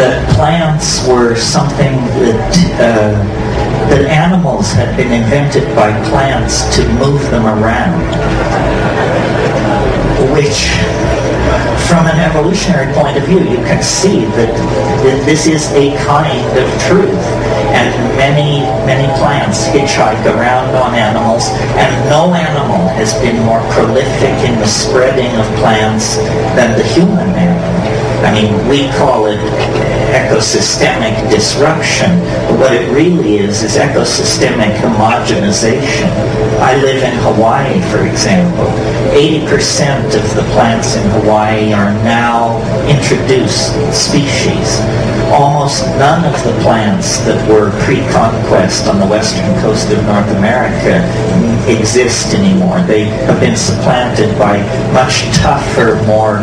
that plants were something that animals had been invented by plants to move them around, which, from an evolutionary point of view, you can see that this is a kind of truth. And many plants hitchhike around on animals, and no animal has been more prolific in the spreading of plants than the human animal. I mean, we call it ecosystemic disruption, but what it really is ecosystemic homogenization. I live in Hawaii, for example. 80% of the plants in Hawaii are now introduced species. Almost none of the plants that were pre-conquest on the western coast of North America exist anymore. They have been supplanted by much tougher, more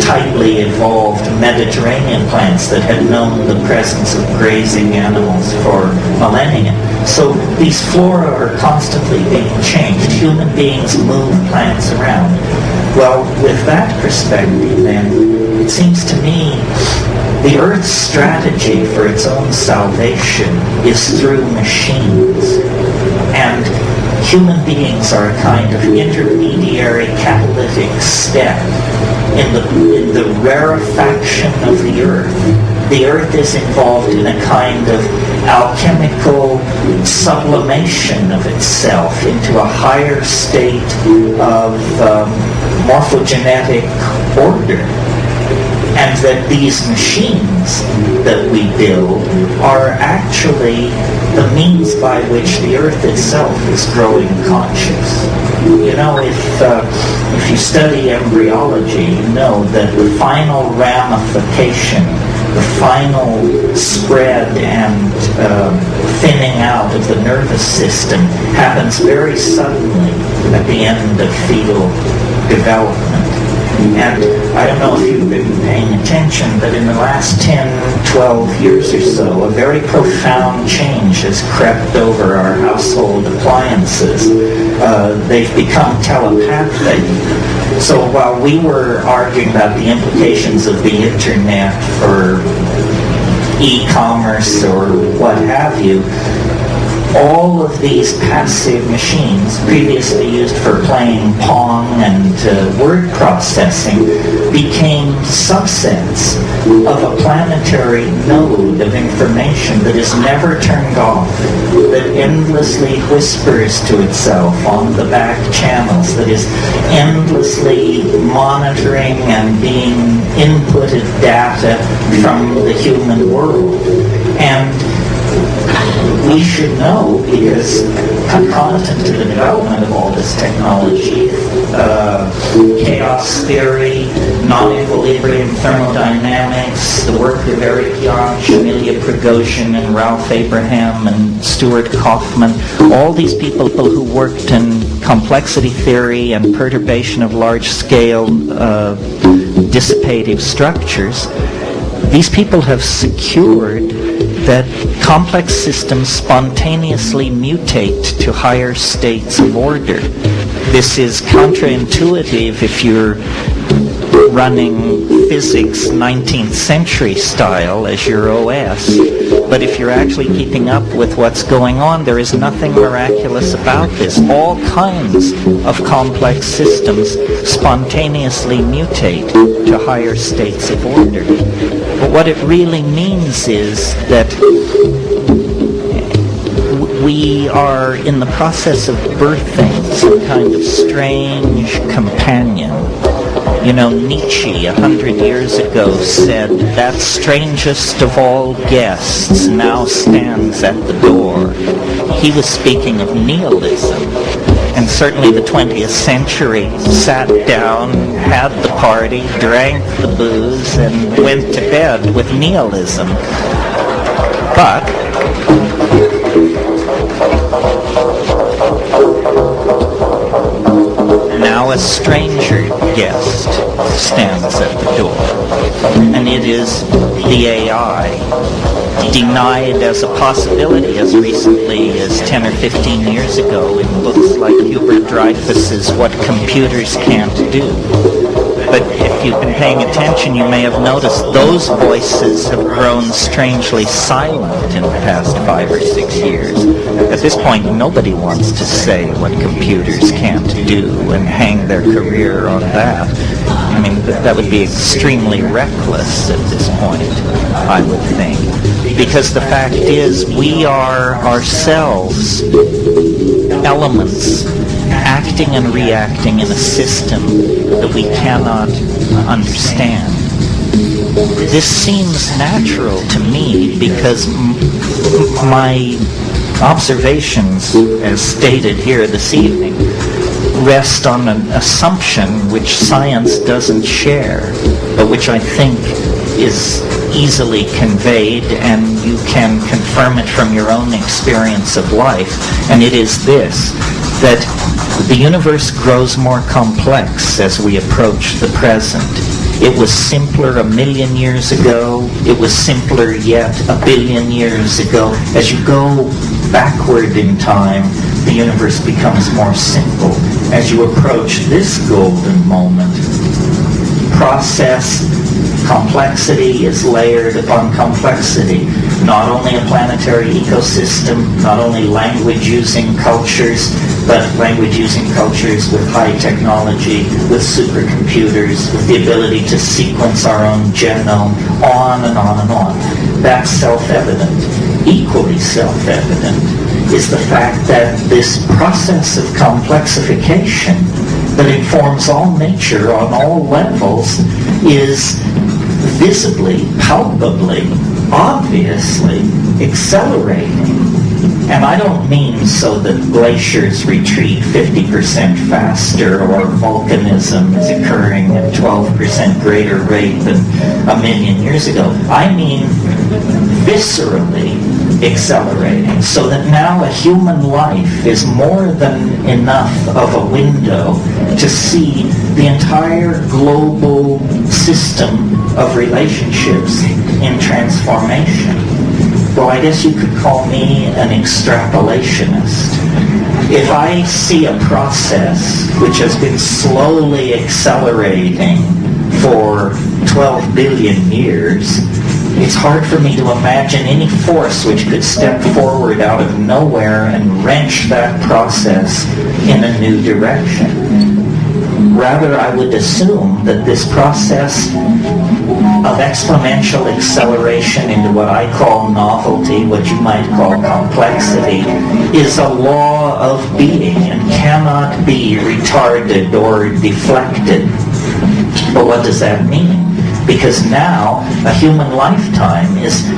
tightly evolved Mediterranean plants that had known the presence of grazing animals for millennia. So these flora are constantly being changed. Human beings move plants around. Well, with that perspective, then, it seems to me the Earth's strategy for its own salvation is through machines. And human beings are a kind of intermediary catalytic step in the rarefaction of the Earth. The Earth is involved in a kind of alchemical sublimation of itself into a higher state of morphogenetic order. And that these machines that we build are actually the means by which the Earth itself is growing conscious. You know, if you study embryology, you know that the final ramification, the final spread and thinning out of the nervous system happens very suddenly at the end of fetal development. And I don't know if you've been paying attention, but in the last 10, 12 years or so, a very profound change has crept over our household appliances. They've become telepathic. So while we were arguing about the implications of the internet for e-commerce or what have you, all of these passive machines, previously used for playing Pong and word processing, became subsets of a planetary node of information that is never turned off, that endlessly whispers to itself on the back channels, that is endlessly monitoring and being inputted data from the human world. And we should know, because concomitant to the development of all this technology, chaos theory, non-equilibrium thermodynamics, the work of Eric Jantsch, Amelia Prigozhin, and Ralph Abraham, and Stuart Kaufman, all these people who worked in complexity theory and perturbation of large-scale dissipative structures, these people have secured that complex systems spontaneously mutate to higher states of order. This is counterintuitive if you're running physics 19th century style as your OS, but if you're actually keeping up with what's going on, there is nothing miraculous about this. All kinds of complex systems spontaneously mutate to higher states of order. But what it really means is that we are in the process of birthing some kind of strange companion. You know, Nietzsche 100 years ago said, "That strangest of all guests now stands at the door." He was speaking of nihilism. And certainly the 20th century sat down, had the party, drank the booze, and went to bed with nihilism. But now a stranger guest stands at the door, and it is the AI, denied as a possibility as recently as 10 or 15 years ago in books like Hubert Dreyfus's What Computers Can't Do. But if you've been paying attention, you may have noticed those voices have grown strangely silent in the past 5 or 6 years. At this point, nobody wants to say what computers can't do and hang their career on that. I mean, that would be extremely reckless at this point, I would think. Because the fact is, we are ourselves elements acting and reacting in a system that we cannot understand. This seems natural to me because my observations, as stated here this evening, rest on an assumption which science doesn't share, but which I think is easily conveyed, and you can confirm it from your own experience of life, and it is this, that the universe grows more complex as we approach the present. It was simpler 1 million years ago. It was simpler yet 1 billion years ago. As you go backward in time, the universe becomes more simple. As you approach this golden moment, process, complexity is layered upon complexity. Not only a planetary ecosystem, not only language-using cultures, but language-using cultures with high technology, with supercomputers, with the ability to sequence our own genome, on and on and on. That's self-evident. Equally self-evident is the fact that this process of complexification that informs all nature on all levels is visibly, palpably, obviously accelerating. And I don't mean so that glaciers retreat 50% faster or volcanism is occurring at 12% greater rate than 1 million years ago. I mean viscerally accelerating, so that now a human life is more than enough of a window to see the entire global system of relationships in transformation. Well, I guess you could call me an extrapolationist. If I see a process which has been slowly accelerating for 12 billion years, it's hard for me to imagine any force which could step forward out of nowhere and wrench that process in a new direction. Rather, I would assume that this process of exponential acceleration into what I call novelty, what you might call complexity, is a law of being and cannot be retarded or deflected. But what does that mean? Because now a human lifetime is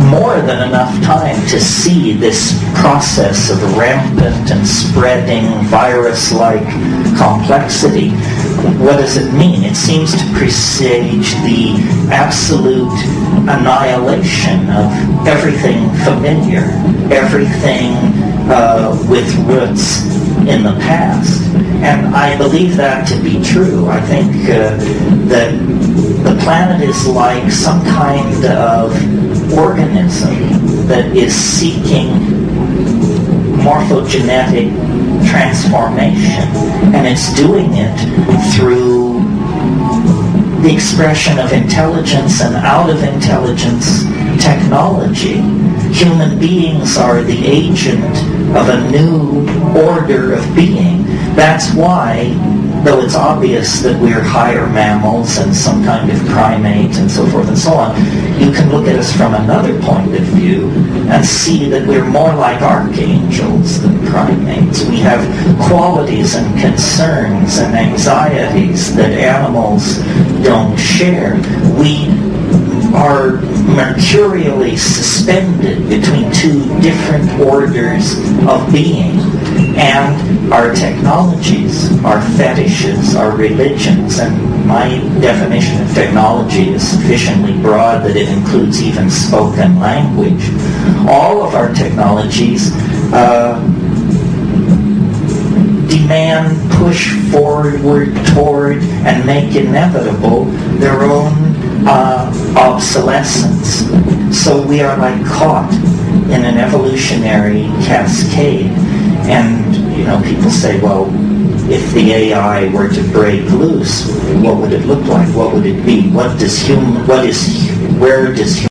more than enough time to see this process of rampant and spreading virus-like complexity. What does it mean? It seems to presage the absolute annihilation of everything familiar, everything with roots in the past. And I believe that to be true. I think that the planet is like some kind of organism that is seeking morphogenetic transformation, and it's doing it through the expression of intelligence and out of intelligence technology. Human beings are the agent of a new order of being. That's why, though it's obvious that we're higher mammals and some kind of primate and so forth and so on, you can look at us from another point of view and see that we're more like archangels than primates. We have qualities and concerns and anxieties that animals don't share. We are mercurially suspended between two different orders of being, and our technologies, our fetishes, our religions, and my definition of technology is sufficiently broad that it includes even spoken language. All of our technologies demand, push forward toward, and make inevitable their own obsolescence. So we are like caught in an evolutionary cascade. And, people say, well, if the AI were to break loose, what would it look like? What would it be? Where does